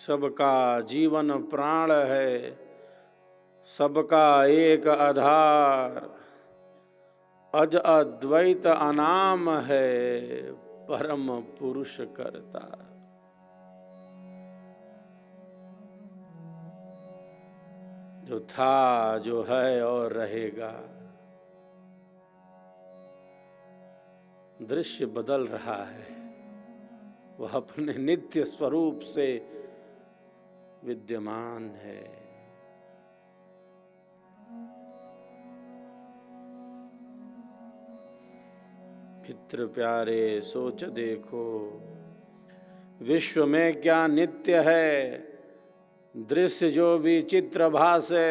सबका जीवन प्राण है, सबका एक आधार, अज अद्वैत अनाम है, परम पुरुष करता। जो था, जो है और रहेगा। दृश्य बदल रहा है, वह अपने नित्य स्वरूप से विद्यमान है। मित्र प्यारे सोच देखो, विश्व में क्या नित्य है। दृश्य जो विचित्र भासे,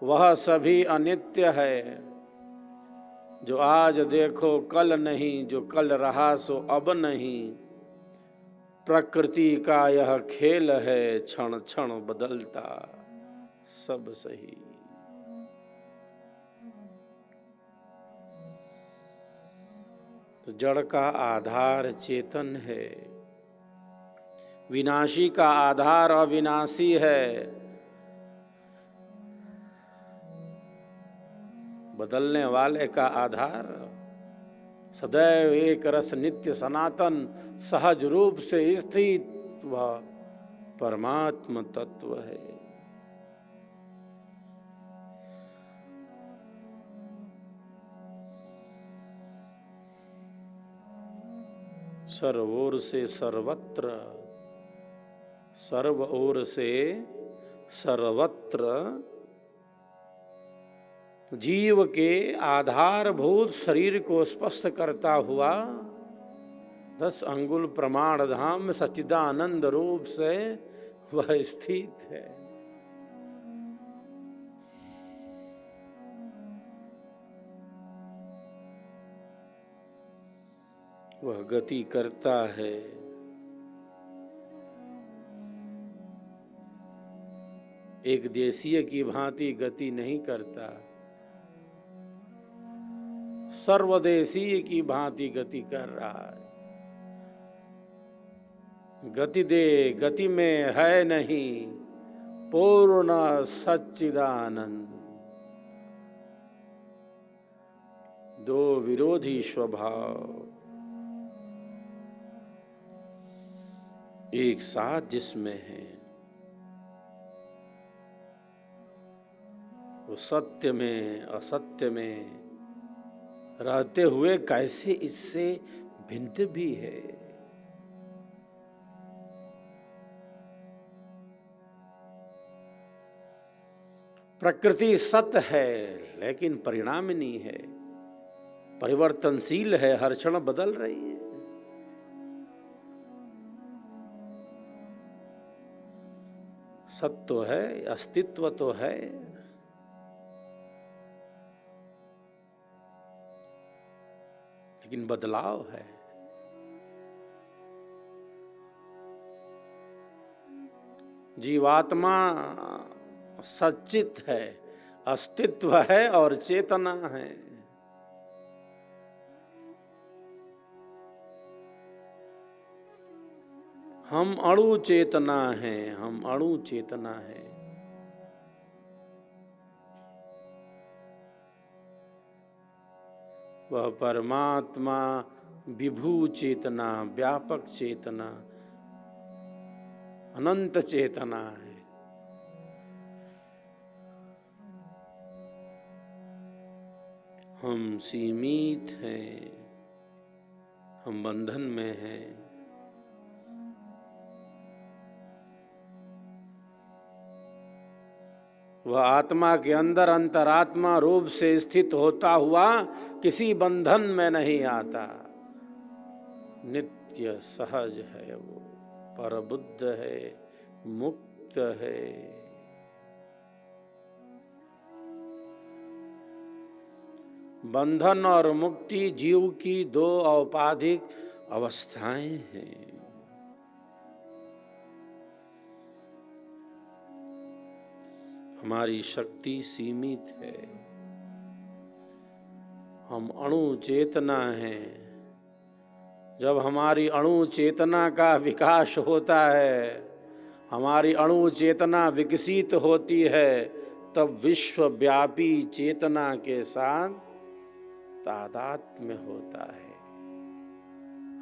वह सभी अनित्य है। जो आज देखो कल नहीं, जो कल रहा सो अब नहीं। प्रकृति का यह खेल है, क्षण क्षण बदलता सब सही। तो जड़ का आधार चेतन है, विनाशी का आधार अविनाशी है। बदलने वाले का आधार सदैव एक रस नित्य सनातन सहज रूप से स्थित वह परमात्म तत्व है। सर्व ओर से सर्वत्र, सर्व ओर से सर्वत्र जीव के आधारभूत शरीर को स्पष्ट करता हुआ 10 अंगुल प्रमाण धाम में सच्चिदानंद रूप से वह स्थित है। वह गति करता है। एक देशीय की भांति गति नहीं करता, सर्वदेशीय की भांति गति कर रहा है। गति दे गति में है नहीं, पूर्ण सच्चिदानंद। दो विरोधी स्वभाव एक साथ जिसमें है, वो सत्य में असत्य में रहते हुए कैसे इससे भिन्न भी है। प्रकृति सत्य है लेकिन परिणामिनी है, परिवर्तनशील है, हर क्षण बदल रही है। सत्य तो है, अस्तित्व तो है, लेकिन बदलाव है। जीवात्मा सच्चित है, अस्तित्व है और चेतना है। हम अणु चेतना हैं, हम अणु चेतना हैं। वह परमात्मा विभू चेतना, व्यापक चेतना, अनंत चेतना है। हम सीमित हैं, हम बंधन में हैं। वह आत्मा के अंदर अंतरात्मा रूप से स्थित होता हुआ किसी बंधन में नहीं आता। नित्य सहज है, वो परबुद्ध है, मुक्त है। बंधन और मुक्ति जीव की 2 औपाधिक अवस्थाएं हैं। हमारी शक्ति सीमित है, हम अणु चेतना हैं। जब हमारी अणु चेतना का विकास होता है हमारी अणु चेतना विकसित होती है तब विश्वव्यापी चेतना के साथ तादात्म्य होता है।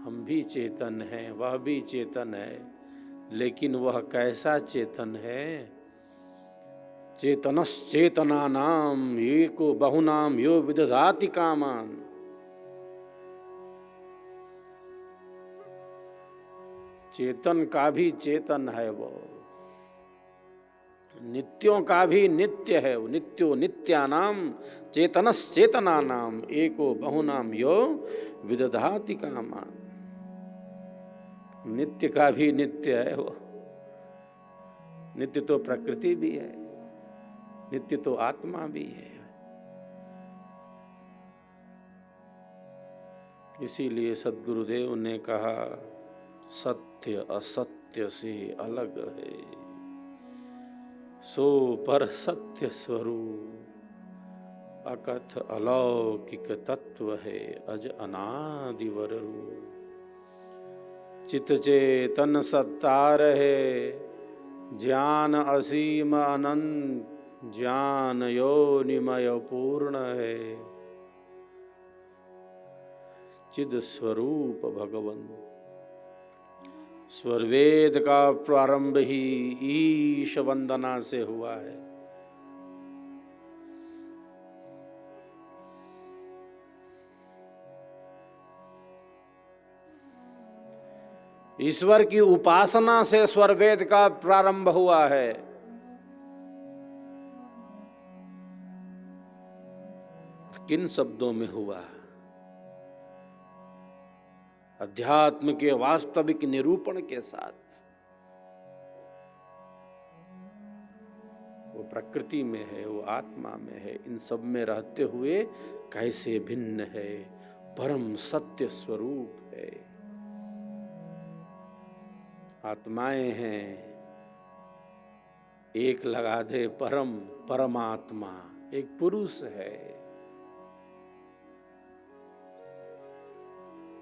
हम भी चेतन हैं, वह भी चेतन है, लेकिन वह कैसा चेतन है? चेतनश्चेतनानाम एको बहुनाम यो विदधाति कामान। चेतन का भी चेतन है वो, नित्यों का भी नित्य है वो। नित्यो नित्यानाम चेतनश्चेतनानाम एको बहुनाम यो विदधाति कामान। नित्य का भी नित्य है वो। नित्य तो प्रकृति भी है, नित्य तो आत्मा भी है। इसीलिए सद्गुरुदेव ने कहा सत्य असत्य से अलग है, सो पर सत्य स्वरूप अकथ अलौकिक तत्व है अज अनादिवर रूप। चित चेतन सत्ता रहे ज्ञान असीम अनंत, ज्ञान योनिमय पूर्ण है चिद स्वरूप भगवन। स्वरवेद का प्रारंभ ही ईश वंदना से हुआ है। ईश्वर की उपासना से स्वरवेद का प्रारंभ हुआ है। किन शब्दों में हुआ? अध्यात्म के वास्तविक निरूपण के साथ। वो प्रकृति में है, वो आत्मा में है, इन सब में रहते हुए कैसे भिन्न है, परम सत्य स्वरूप है। आत्माएं हैं, एक लगा दे परमात्मा, एक पुरुष है।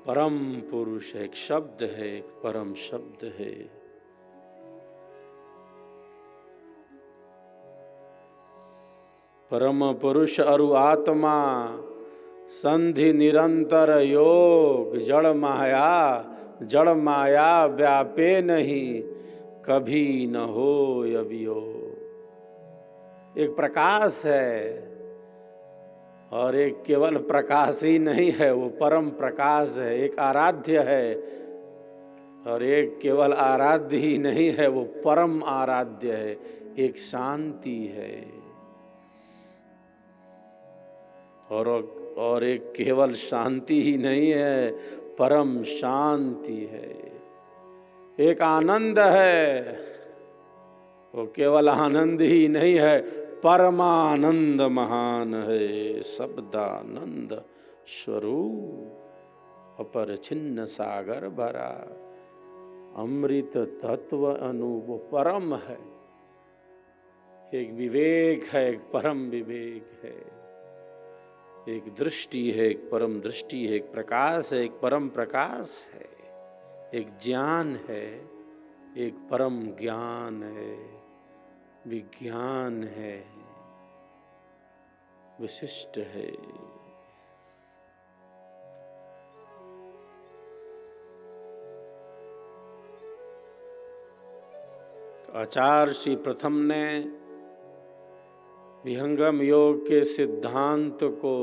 परम पुरुष एक शब्द है, एक परम शब्द है। परम पुरुष अरु आत्मा संधि निरंतर योग। जड़ माया व्यापे नहीं, कभी न हो अभियोग। एक प्रकाश है और एक केवल प्रकाश ही नहीं है, वो परम प्रकाश है। एक आराध्य है और एक केवल आराध्य ही नहीं है, वो परम आराध्य है। एक शांति है और एक केवल शांति ही नहीं है, परम शांति है। एक आनंद है, वो केवल आनंद ही नहीं है, परमानंद महान है। शब्दानंद स्वरूप अपर छिन्न सागर भरा, अमृत तत्व अनुभव परम है। एक विवेक है, एक परम विवेक है। एक दृष्टि है, एक परम दृष्टि है। एक प्रकाश है, एक परम प्रकाश है। एक ज्ञान है, एक परम ज्ञान है। विज्ञान है, विशिष्ट है। आचार्य श्री प्रथम ने विहंगम योग के सिद्धांत को,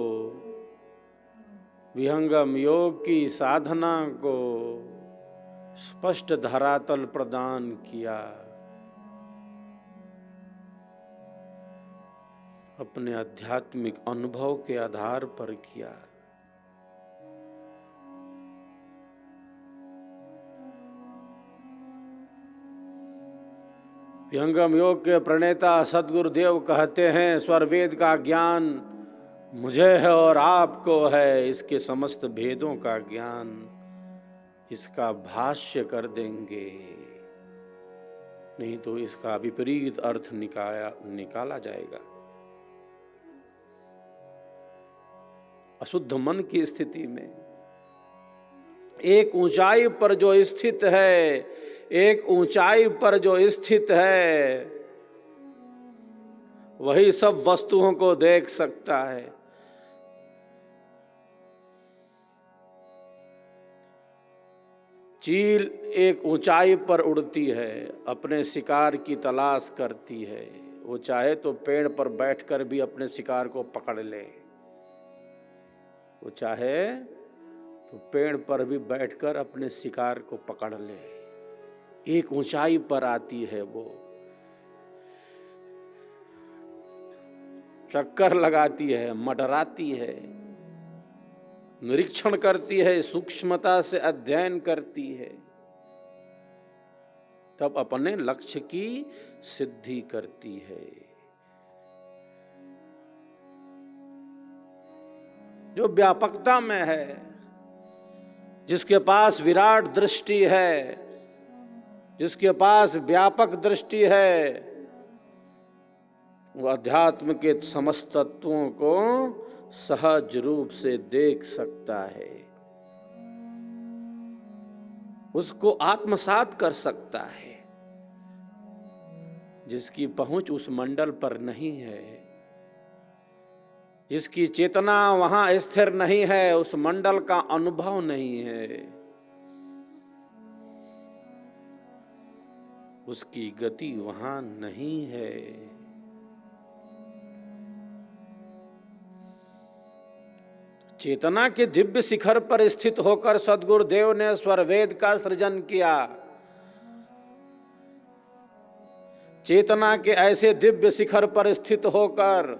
विहंगम योग की साधना को स्पष्ट धरातल प्रदान किया। अपने आध्यात्मिक अनुभव के आधार पर किया। विहंगम योग के प्रणेता सद्गुरुदेव कहते हैं, स्वरवेद का ज्ञान मुझे है और आपको है। इसके समस्त भेदों का ज्ञान इसका भाष्य कर देंगे, नहीं तो इसका विपरीत अर्थ निकाला जाएगा। अशुद्ध मन की स्थिति में एक ऊंचाई पर जो स्थित है, एक ऊंचाई पर जो स्थित है वही सब वस्तुओं को देख सकता है। चील एक ऊंचाई पर उड़ती है, अपने शिकार की तलाश करती है। वो चाहे तो पेड़ पर बैठकर भी अपने शिकार को पकड़ ले, वो चाहे तो पेड़ पर भी बैठकर अपने शिकार को पकड़ ले। एक ऊंचाई पर आती है वो, चक्कर लगाती है, मंडराती है, निरीक्षण करती है, सूक्ष्मता से अध्ययन करती है, तब अपने लक्ष्य की सिद्धि करती है। जो व्यापकता में है, जिसके पास विराट दृष्टि है, जिसके पास व्यापक दृष्टि है, वो अध्यात्म के समस्त तत्वों को सहज रूप से देख सकता है, उसको आत्मसात कर सकता है। जिसकी पहुंच उस मंडल पर नहीं है, जिसकी चेतना वहां स्थिर नहीं है, उस मंडल का अनुभव नहीं है, उसकी गति वहां नहीं है। चेतना के दिव्य शिखर पर स्थित होकर सद्गुरुदेव ने स्वर वेद का सृजन किया। चेतना के ऐसे दिव्य शिखर पर स्थित होकर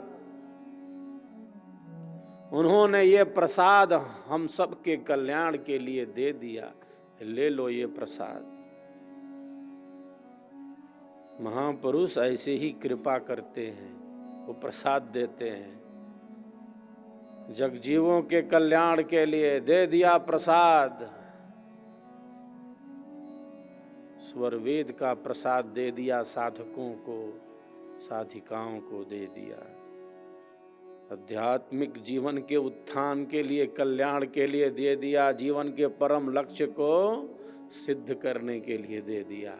उन्होंने ये प्रसाद हम सब के कल्याण के लिए दे दिया। ले लो ये प्रसाद। महापुरुष ऐसे ही कृपा करते हैं, वो प्रसाद देते हैं। जगजीवों के कल्याण के लिए दे दिया प्रसाद, स्वर वेद का प्रसाद दे दिया, साधकों को, साधिकाओं को दे दिया। आध्यात्मिक जीवन के उत्थान के लिए, कल्याण के लिए दे दिया, जीवन के परम लक्ष्य को सिद्ध करने के लिए दे दिया,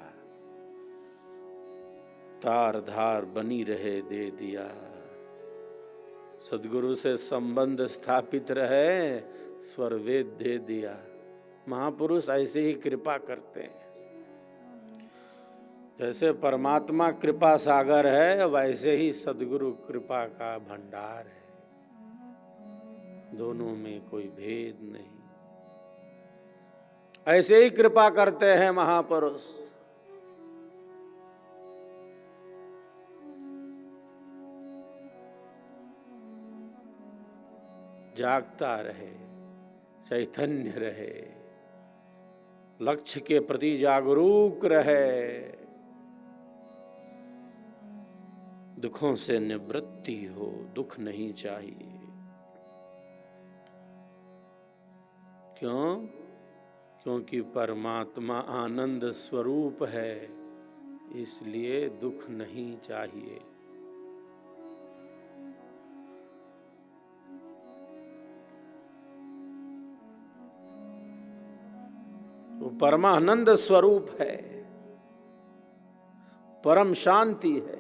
तार धार बनी रहे दे दिया, सद्गुरु से संबंध स्थापित रहे स्वर वेद दे दिया। महापुरुष ऐसे ही कृपा करते हैं। जैसे परमात्मा कृपा सागर है, वैसे ही सद्गुरु कृपा का भंडार है। दोनों में कोई भेद नहीं। ऐसे ही कृपा करते हैं महापुरुष। जागता रहे, चैतन्य रहे, लक्ष्य के प्रति जागरूक रहे, दुखों से निवृत्ति हो, दुख नहीं चाहिए। क्यों? क्योंकि परमात्मा आनंद स्वरूप है, इसलिए दुख नहीं चाहिए। वो परमानंद स्वरूप है, परम शांति है।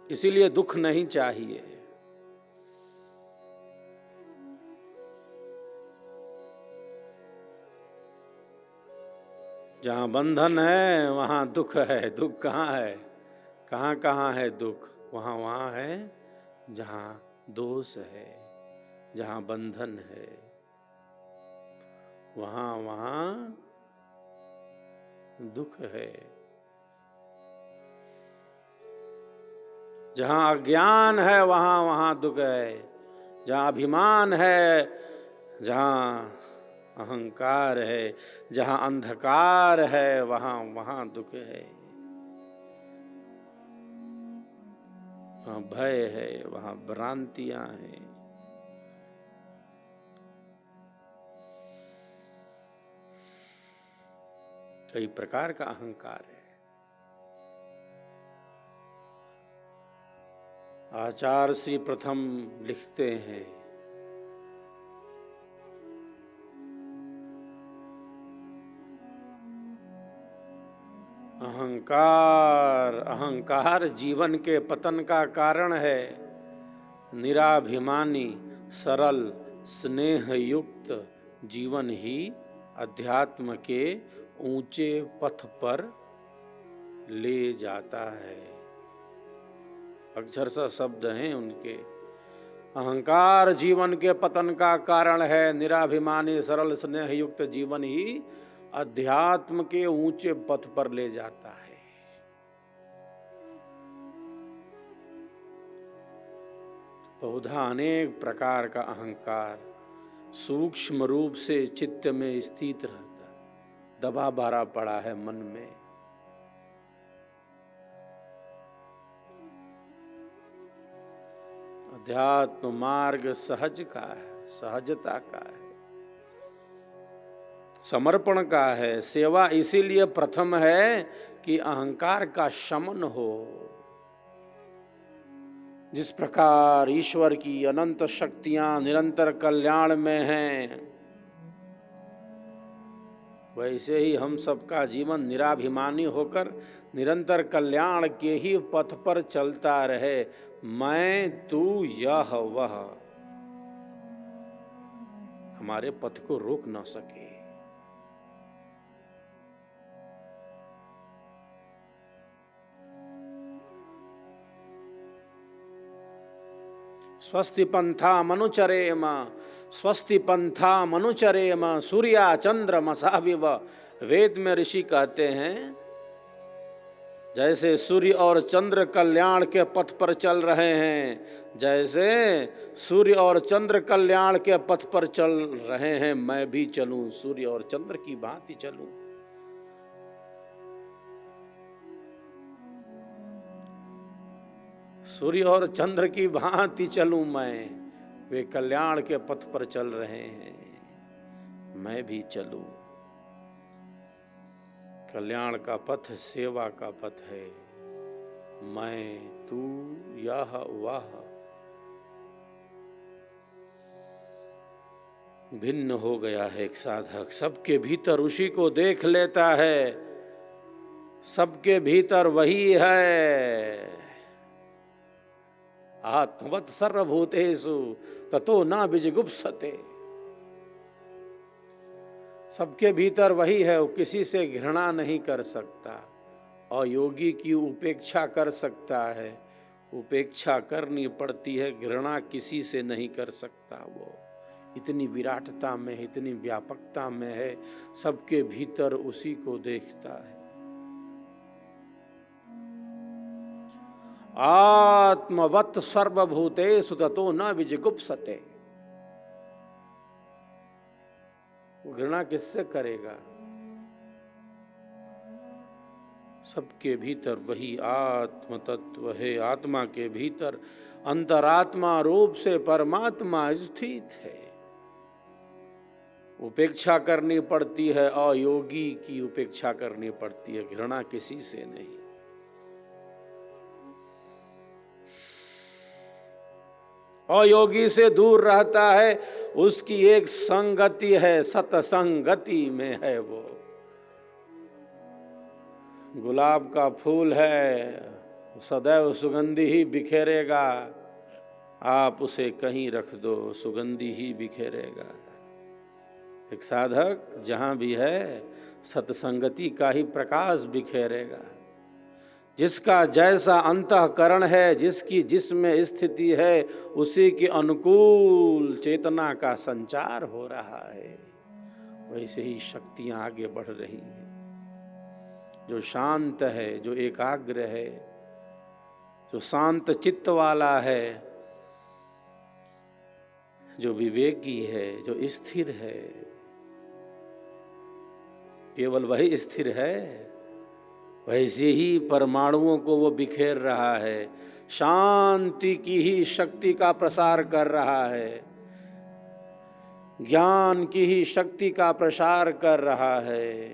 इसीलिए दुख नहीं चाहिए। जहां बंधन है वहां दुख है। दुख कहाँ है? कहाँ कहाँ है दुख? वहां वहां है जहां दोष है, जहां बंधन है, वहां वहां दुख है। जहां अज्ञान है वहां वहां दुख है, जहां अभिमान है, जहां अहंकार है, जहां अंधकार है, वहां वहां दुख है। वहां भय है, वहां भ्रांतियां हैं। कई प्रकार का अहंकार है। आचार्य श्री प्रथम लिखते हैं, अहंकार, अहंकार जीवन के पतन का कारण है। निराभिमानी सरल स्नेह युक्त जीवन ही अध्यात्म के ऊंचे पथ पर ले जाता है। अक्षरशः शब्द हैं उनके। अहंकार जीवन के पतन का कारण है, निराभिमानी सरल स्नेह युक्त जीवन ही अध्यात्म के ऊंचे पथ पर ले जाता है। बहुधा अनेक प्रकार का अहंकार सूक्ष्म रूप से चित्त में स्थित रहता, दबा भरा पड़ा है मन में। अध्यात्म मार्ग सहज का है, सहजता का है, समर्पण का है। सेवा इसीलिए प्रथम है कि अहंकार का शमन हो। जिस प्रकार ईश्वर की अनंत शक्तियां निरंतर कल्याण में हैं, वैसे ही हम सबका जीवन निराभिमानी होकर निरंतर कल्याण के ही पथ पर चलता रहे। मैं तू यह वह हमारे पथ को रोक न सके। स्वस्ति पंथा मनुचरेम, स्वस्ति पंथा मनुचरेम सूर्या चंद्र मसाविव। वेद में ऋषि कहते हैं, जैसे सूर्य और चंद्र कल्याण के पथ पर चल रहे हैं, जैसे सूर्य और चंद्र कल्याण के पथ पर चल रहे हैं, मैं भी चलूं, सूर्य और चंद्र की भांति चलूं। सूर्य और चंद्र की भांति चलूं मैं, वे कल्याण के पथ पर चल रहे हैं, मैं भी चलूं। कल्याण का पथ सेवा का पथ है। मैं तू यह वह भिन्न हो गया है एक साधक। सबके भीतर उसी को देख लेता है, सबके भीतर वही है। आत्मवत् सर्वभूतेषु ततो न विजुगुप्सते। सबके भीतर वही है, वो किसी से घृणा नहीं कर सकता और योगी की उपेक्षा कर सकता है। उपेक्षा करनी पड़ती है, घृणा किसी से नहीं कर सकता। वो इतनी विराटता में, इतनी व्यापकता में है, सबके भीतर उसी को देखता है। आत्मवत् सर्वभूतेषु ततो न विजुगुप्सते। घृणा किससे करेगा? सबके भीतर वही आत्म तत्व है। आत्मा के भीतर अंतरात्मा रूप से परमात्मा स्थित है। उपेक्षा करनी पड़ती है, अयोगी की उपेक्षा करनी पड़ती है, घृणा किसी से नहीं। अयोगी से दूर रहता है, उसकी एक संगति है, सतसंगति में है। वो गुलाब का फूल है, सदैव सुगंधी ही बिखेरेगा। आप उसे कहीं रख दो, सुगंधी ही बिखेरेगा। एक साधक जहां भी है, सतसंगति का ही प्रकाश बिखेरेगा। जिसका जैसा अंतःकरण है, जिसकी जिसमें स्थिति है, उसी के अनुकूल चेतना का संचार हो रहा है। वैसे ही शक्तियां आगे बढ़ रही हैं। जो शांत है, जो एकाग्र है, जो शांत चित्त वाला है, जो विवेकी है, जो स्थिर है, केवल वही स्थिर है। वैसे ही परमाणुओं को वो बिखेर रहा है, शांति की ही शक्ति का प्रसार कर रहा है, ज्ञान की ही शक्ति का प्रसार कर रहा है।